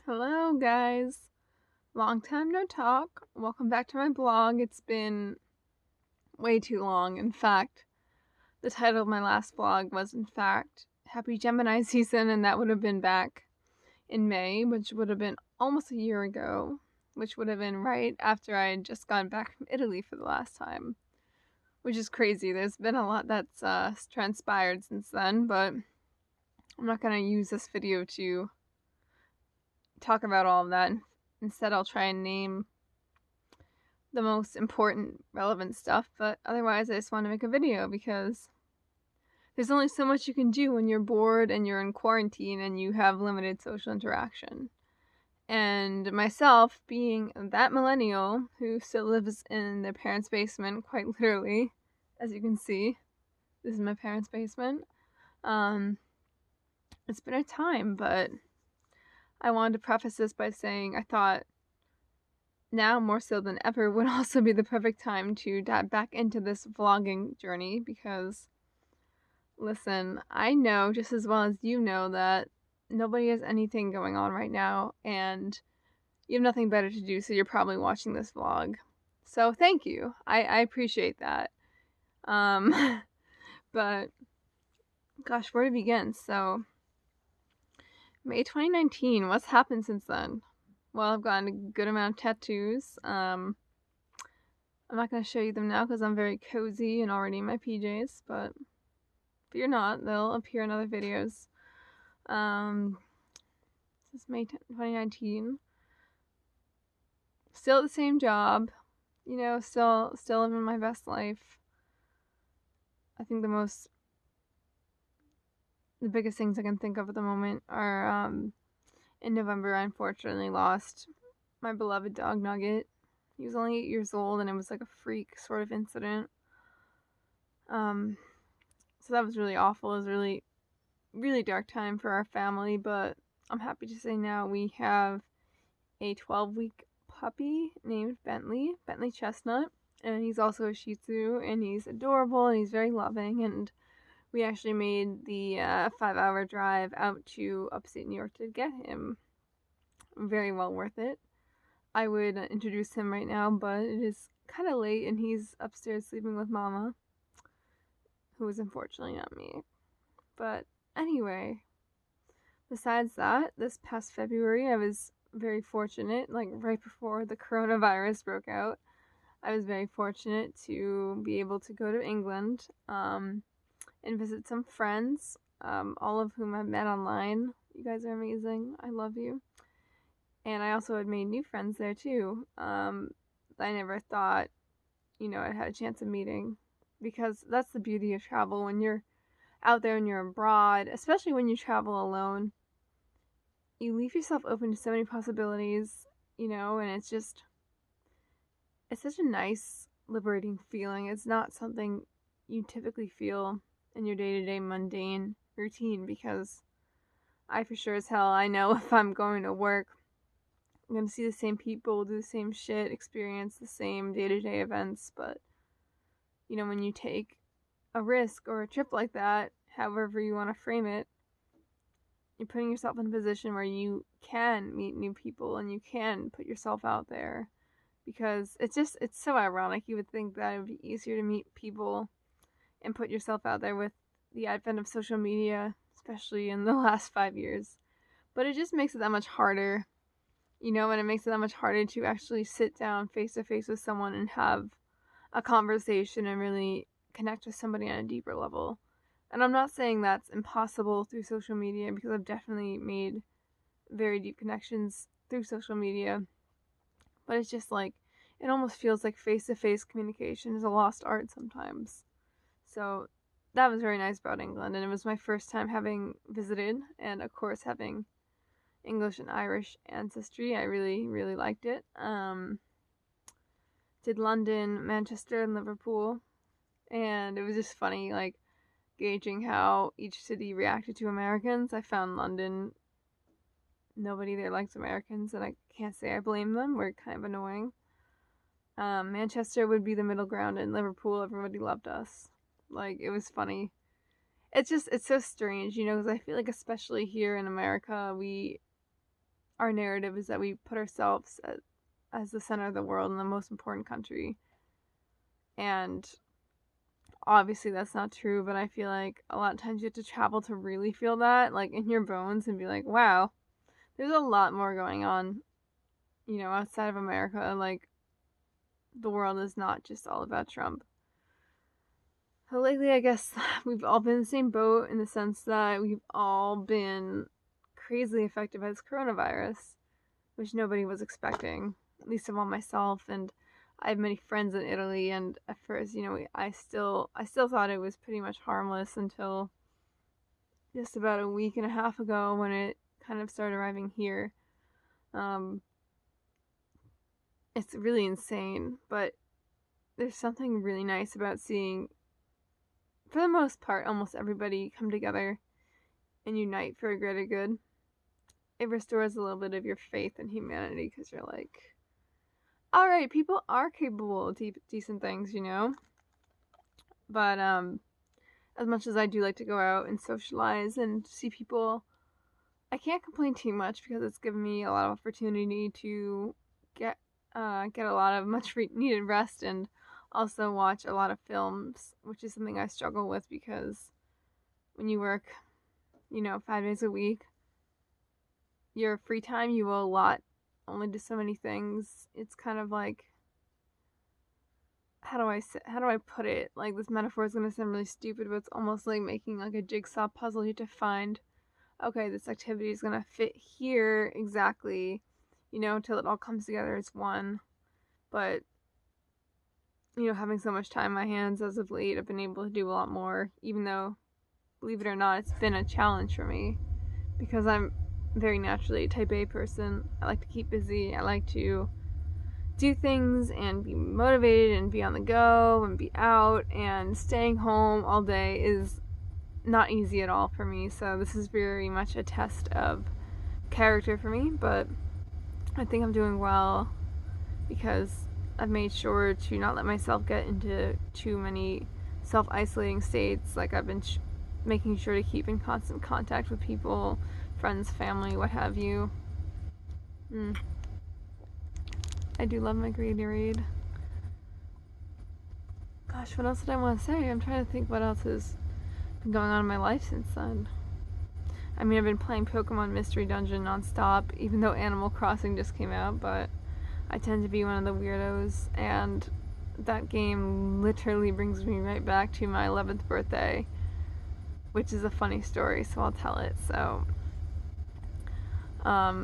Hello, guys. Long time no talk. Welcome back to my blog. It's been way too long. In fact, the title of my last blog was, in fact, Happy Gemini Season, and that would have been back in May, which would have been almost a year ago, which would have been right after I had just gone back from Italy for the last time, which is crazy. There's been a lot that's transpired since then, but I'm not going to use this video to talk about all of that. Instead, I'll try and name the most important relevant stuff, but otherwise I just want to make a video because there's only so much you can do when you're bored and you're in quarantine and you have limited social interaction. And myself, being that millennial who still lives in their parents' basement, quite literally, as you can see, this is my parents' basement. It's been a time, but I wanted to preface this by saying I thought now more so than ever would also be the perfect time to dive back into this vlogging journey because, listen, I know just as well as you know that nobody has anything going on right now and you have nothing better to do, so you're probably watching this vlog. So thank you. I appreciate that. But gosh, where to begin? So May 2019, what's happened since then? Well, I've gotten a good amount of tattoos. I'm not going to show you them now because I'm very cozy and already in my PJs, but fear not, they'll appear in other videos. This is May 2019. Still at the same job, still living my best life. I think the biggest things I can think of at the moment are, in November, I unfortunately lost my beloved dog Nugget. He was only 8 years old, and it was like a freak sort of incident. So that was really awful. It was really, really dark time for our family, but I'm happy to say now we have a 12-week puppy named Bentley Chestnut, and he's also a Shih Tzu, and he's adorable, and he's very loving, and we actually made the 5-hour drive out to upstate New York to get him. Very well worth it. I would introduce him right now, but it is kind of late, and he's upstairs sleeping with Mama, who is unfortunately not me. But anyway, besides that, this past February, I was very fortunate, like right before the coronavirus broke out, I was very fortunate to be able to go to England and visit some friends, all of whom I've met online. You guys are amazing. I love you. And I also had made new friends there too. I never thought, I'd had a chance of meeting, because that's the beauty of travel when you're out there and you're abroad, especially when you travel alone. You leave yourself open to so many possibilities, and it's such a nice, liberating feeling. It's not something you typically feel in your day-to-day mundane routine, because I for sure as hell, I know if I'm going to work, I'm going to see the same people, do the same shit, experience the same day-to-day events, but, when you take a risk or a trip like that, however you want to frame it, you're putting yourself in a position where you can meet new people and you can put yourself out there, because it's so ironic. You would think that it would be easier to meet people and put yourself out there with the advent of social media, especially in the last 5 years, but it just makes it that much harder, and it makes it that much harder to actually sit down face to face with someone and have a conversation and really connect with somebody on a deeper level. And I'm not saying that's impossible through social media, because I've definitely made very deep connections through social media. But it's just like, it almost feels like face-to-face communication is a lost art sometimes. So that was very nice about England, and it was my first time having visited, and of course having English and Irish ancestry. I really, really liked it. Did London, Manchester, and Liverpool, and it was just funny, like, gauging how each city reacted to Americans. I found London, nobody there likes Americans, and I can't say I blame them. We're kind of annoying. Manchester would be the middle ground, and Liverpool, everybody loved us. Like, it was funny. It's so strange, because I feel like especially here in America, we our narrative is that we put ourselves as the center of the world and the most important country. And obviously that's not true, but I feel like a lot of times you have to travel to really feel that, like in your bones, and be like, wow, there's a lot more going on, outside of America. Like, the world is not just all about Trump. So lately, I guess we've all been in the same boat in the sense that we've all been crazily affected by this coronavirus, which nobody was expecting, least of all myself. And I have many friends in Italy, and at first, I still thought it was pretty much harmless until just about a week and a half ago when it kind of started arriving here. It's really insane, but there's something really nice about seeing, for the most part, almost everybody come together and unite for a greater good. It restores a little bit of your faith in humanity because you're like, all right, people are capable of decent things, But as much as I do like to go out and socialize and see people, I can't complain too much because it's given me a lot of opportunity to get a lot of much needed rest and also watch a lot of films, which is something I struggle with because when you work, 5 days a week, your free time you will allot only to so many things. It's kind of like, how do I put it? Like, this metaphor is gonna sound really stupid, but it's almost like making like a jigsaw puzzle. You have to find, okay, this activity is gonna fit here exactly, till it all comes together as one. But having so much time in my hands as of late, I've been able to do a lot more, even though, believe it or not, it's been a challenge for me because I'm very naturally a type A person. I like to keep busy. I like to do things and be motivated and be on the go and be out, and staying home all day is not easy at all for me. So this is very much a test of character for me, but I think I'm doing well because I've made sure to not let myself get into too many self-isolating states. Like, I've been making sure to keep in constant contact with people, friends, family, what have you. I do love my Gatorade. Gosh, what else did I want to say? I'm trying to think what else has been going on in my life since then. I mean, I've been playing Pokemon Mystery Dungeon nonstop, even though Animal Crossing just came out, but I tend to be one of the weirdos, and that game literally brings me right back to my 11th birthday, which is a funny story, so I'll tell it. So,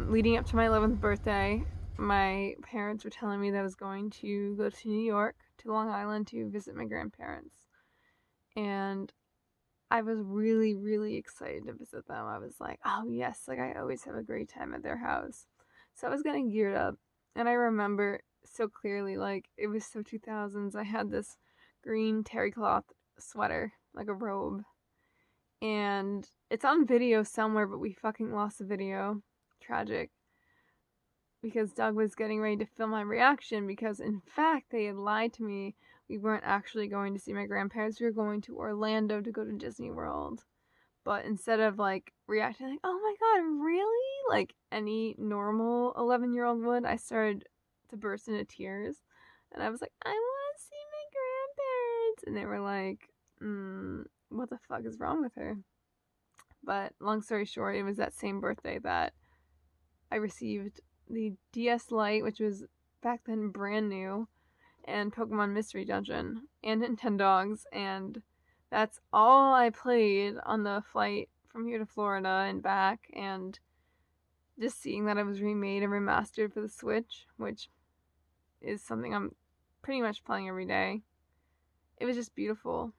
leading up to my 11th birthday, my parents were telling me that I was going to go to New York, to Long Island, to visit my grandparents. And I was really, really excited to visit them. I was like, oh yes, like I always have a great time at their house. So I was getting geared up. And I remember so clearly, like, it was so 2000s. I had this green terry cloth sweater, like a robe. And it's on video somewhere, but we fucking lost the video. Tragic. Because Doug was getting ready to film my reaction because, in fact, they had lied to me. We weren't actually going to see my grandparents. We were going to Orlando to go to Disney World. But instead of, like, reacting like, oh my god, really? Like any normal 11-year-old would, I started to burst into tears. And I was like, I want to see my grandparents. And they were like, what the fuck is wrong with her? But long story short, it was that same birthday that I received the DS Lite, which was back then brand new, and Pokemon Mystery Dungeon, and Nintendogs, and that's all I played on the flight from here to Florida and back, and just seeing that it was remade and remastered for the Switch, which is something I'm pretty much playing every day. It was just beautiful.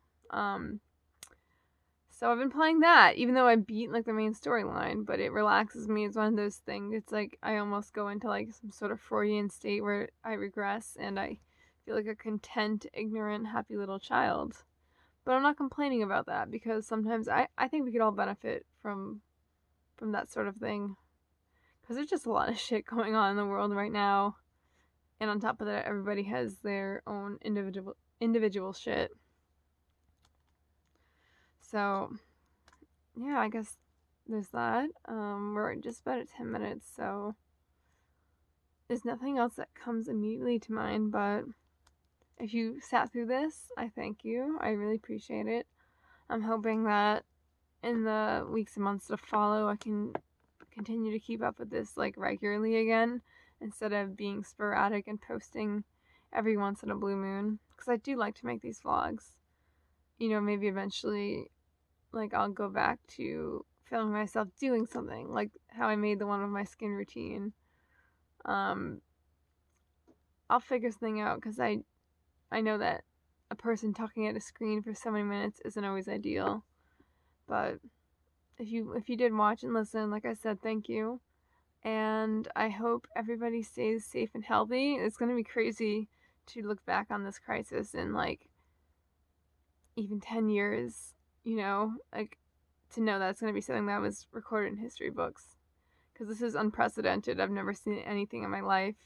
So I've been playing that, even though I beat like the main storyline, but it relaxes me. It's one of those things. It's like I almost go into like some sort of Freudian state where I regress and I feel like a content, ignorant, happy little child. But I'm not complaining about that because sometimes I think we could all benefit from that sort of thing. Because there's just a lot of shit going on in the world right now. And on top of that, everybody has their own individual shit. So, yeah, I guess there's that. We're just about at 10 minutes, so there's nothing else that comes immediately to mind, but if you sat through this, I thank you. I really appreciate it. I'm hoping that in the weeks and months to follow, I can continue to keep up with this like regularly again instead of being sporadic and posting every once in a blue moon, because I do like to make these vlogs. Maybe eventually, like, I'll go back to filming myself doing something, like how I made the one with my skin routine. um I'll figure something out, because I know that a person talking at a screen for so many minutes isn't always ideal. But if you did watch and listen, like I said, thank you. And I hope everybody stays safe and healthy. It's going to be crazy to look back on this crisis in like even 10 years, like to know that it's going to be something that was recorded in history books. Because this is unprecedented. I've never seen anything in my life,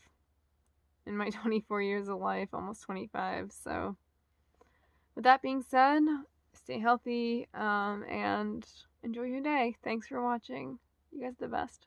in my 24 years of life, almost 25. So, with that being said, stay healthy and enjoy your day. Thanks for watching. You guys are the best.